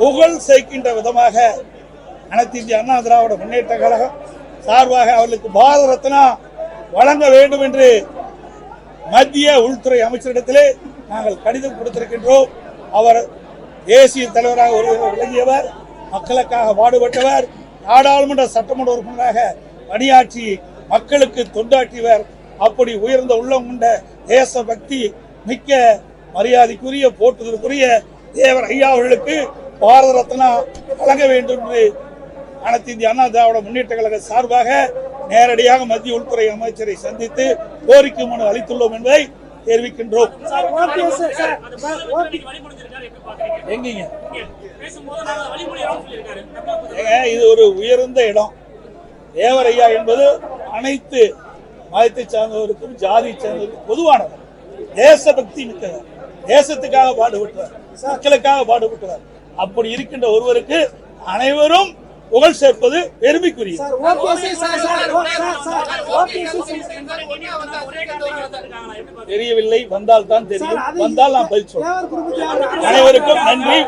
புகழ் சேர்க்கின்ற விதமாக அனைத்து இந்திய அண்ணா திராவிட முன்னேற்ற கழகம் சார்பாக அவர்களுக்கு பாரத ரத்னா வழங்க வேண்டும் என்று மத்திய உள்துறை அமைச்சரிடத்திலே நாங்கள் கடிதம் கொடுத்திருக்கின்றோம். அவர் தேசிய தலைவராக விளங்கியவர், மக்களுக்காக பாடுபட்டவர், நாடாளுமன்ற சட்டமன்ற உறுப்பினராக பணியாற்றி மக்களுக்கு தொண்டாற்றியவர். அப்படி உயர்ந்த உள்ளம் கொண்ட தேசபக்தி மிக்க மரியாதைக்குரிய போற்றுதலுக்குரிய தேவர் ஐயா அவர்களுக்கு பாரத ரத்னா வழங்க வேண்டும் என்று அனைத்து இந்திய அண்ணா திராவிட முன்னேற்ற கழக சார்பாக நேரடியாக மத்திய உள்துறை அமைச்சரை சந்தித்து கோரிக்கை மனு அளித்துள்ளோம் என்பதை தெரிவிக்கின்றோம். இது ஒரு உயர்ந்த இடம். தேவர் ஐயா என்பது அனைத்து மதத்தை சார்ந்தவருக்கும் ஜாதி சார்ந்தவருக்கும் பொதுவானவர். தேசபக்தி மிக்கவர், தேசத்துக்காக பாடுபட்டவர், மக்களுக்காக பாடுபட்டவர். அப்படி இருக்கின்ற ஒருவருக்கு அனைவரும் புகழ் சேர்ப்பது பெருமைக்குரிய. தெரியவில்லை, வந்தால் தான் தெரியும். வந்தால் நான் பதில் சொல்றேன். அனைவருக்கும் நன்றி.